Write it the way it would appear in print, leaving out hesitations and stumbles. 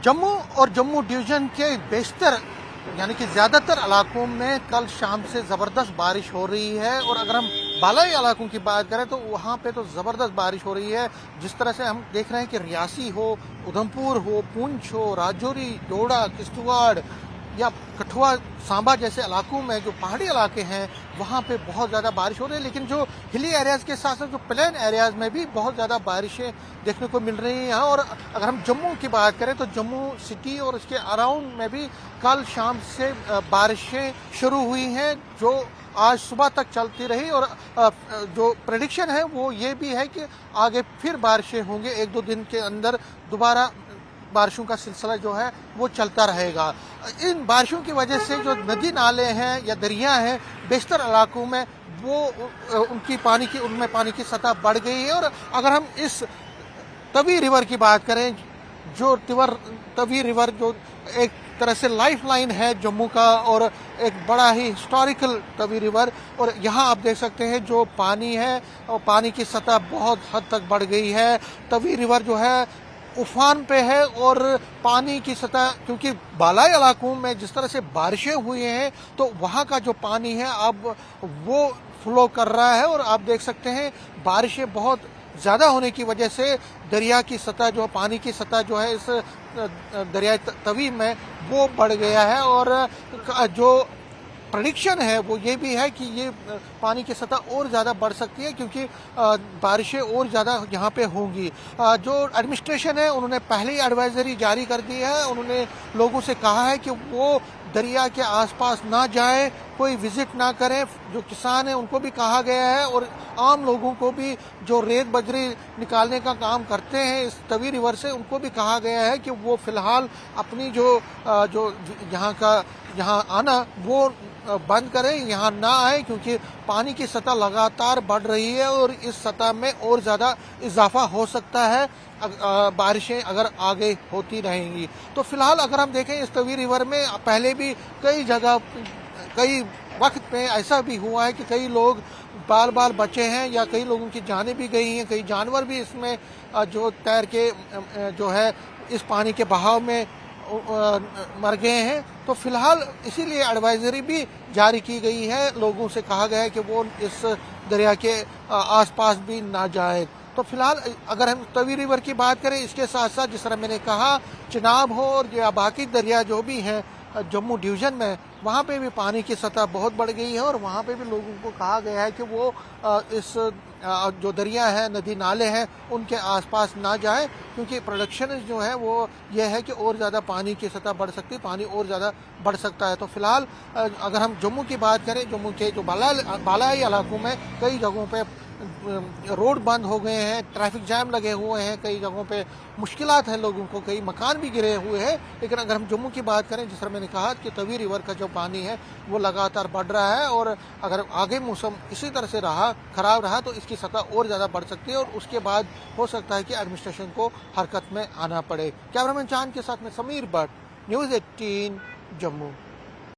जम्मू और जम्मू डिवीज़न के बेशतर यानी कि ज़्यादातर इलाकों में कल शाम से ज़बरदस्त बारिश हो रही है। और अगर हम बालाई इलाकों की बात करें तो वहाँ पे तो ज़बरदस्त बारिश हो रही है। जिस तरह से हम देख रहे हैं कि रियासी हो, उधमपुर हो, पुंछ हो, राजौरी, डोडा, किश्तवाड़ या कठुआ, सांबा जैसे इलाकों में जो पहाड़ी इलाके हैं वहाँ पे बहुत ज़्यादा बारिश हो रही है। लेकिन जो हिली एरियाज़ के साथ साथ जो प्लेन एरियाज़ में भी बहुत ज़्यादा बारिशें देखने को मिल रही हैं यहाँ। और अगर हम जम्मू की बात करें तो जम्मू सिटी और उसके अराउंड में भी कल शाम से बारिशें शुरू हुई हैं जो आज सुबह तक चलती रही। और जो प्रेडिक्शन है वो ये भी है कि आगे फिर बारिशें होंगी, एक दो दिन के अंदर दोबारा बारिशों का सिलसिला जो है वो चलता रहेगा। इन बारिशों की वजह से जो नदी नाले हैं या दरिया हैं बेशतर इलाकों में वो उनमें पानी की सतह बढ़ गई है। और अगर हम इस तवी रिवर की बात करें, जो तवी रिवर जो एक तरह से लाइफ लाइन है जम्मू का और एक बड़ा ही हिस्टोरिकल तवी रिवर, और यहाँ आप देख सकते हैं जो पानी है और पानी की सतह बहुत हद तक बढ़ गई है। तवी रिवर जो है उफान पे है और पानी की सतह, क्योंकि बालाई इलाकों में जिस तरह से बारिशें हुई हैं तो वहाँ का जो पानी है अब वो फ्लो कर रहा है। और आप देख सकते हैं बारिशें बहुत ज़्यादा होने की वजह से दरिया की सतह जो पानी की सतह जो है इस दरिया तवी में वो बढ़ गया है। और जो प्रेडिक्शन है वो ये भी है कि ये पानी की सतह और ज़्यादा बढ़ सकती है क्योंकि बारिशें और ज़्यादा यहाँ पे होंगी। जो एडमिनिस्ट्रेशन है उन्होंने पहले ही एडवाइजरी जारी कर दी है। उन्होंने लोगों से कहा है कि वो दरिया के आसपास ना जाएं, कोई विजिट ना करें। जो किसान हैं उनको भी कहा गया है और आम लोगों को भी जो रेत बजरी निकालने का काम करते हैं इस तवी रिवर से उनको भी कहा गया है कि वो फिलहाल अपनी जो यहाँ आना वो बंद करें, यहाँ ना आए, क्योंकि पानी की सतह लगातार बढ़ रही है और इस सतह में और ज़्यादा इजाफा हो सकता है बारिशें अगर आगे होती रहेंगी। तो फिलहाल अगर हम देखें इस तवी रिवर में पहले भी कई वक्त पे ऐसा भी हुआ है कि कई लोग बाल बचे हैं या कई लोगों की जानें भी गई हैं, कई जानवर भी इसमें जो तैर के जो है इस पानी के बहाव में मर गए हैं। तो फिलहाल इसीलिए एडवाइजरी भी जारी की गई है, लोगों से कहा गया है कि वो इस दरिया के आसपास भी ना जाए। तो फिलहाल अगर हम तवी रिवर की बात करें, इसके साथ साथ जिस तरह मैंने कहा चिनाब हो और या बाकी दरिया जो भी हैं जम्मू डिवीज़न में, वहाँ पे भी पानी की सतह बहुत बढ़ गई है। और वहाँ पे भी लोगों को कहा गया है कि वो इस जो दरिया है, नदी नाले हैं, उनके आसपास ना जाए, क्योंकि प्रोडक्शन जो है वो ये है कि और ज़्यादा पानी की सतह बढ़ सकती है, पानी और ज़्यादा बढ़ सकता है। तो फिलहाल अगर हम जम्मू की बात करें, जम्मू के जो बालाई इलाकों में कई जगहों पे रोड बंद हो गए हैं, ट्रैफिक जैम लगे हुए हैं, कई जगहों पे मुश्किलात हैं लोगों को, कई मकान भी गिरे हुए हैं। लेकिन अगर हम जम्मू की बात करें, जिस तरह मैंने कहा कि तवी रिवर का जो पानी है वो लगातार बढ़ रहा है और अगर आगे मौसम इसी तरह से खराब रहा तो इसकी सतह और ज़्यादा बढ़ सकती है और उसके बाद हो सकता है कि एडमिनिस्ट्रेशन को हरकत में आना पड़े। कैमरामैन चांद के साथ में समीर भट्ट, न्यूज़ 18 जम्मू।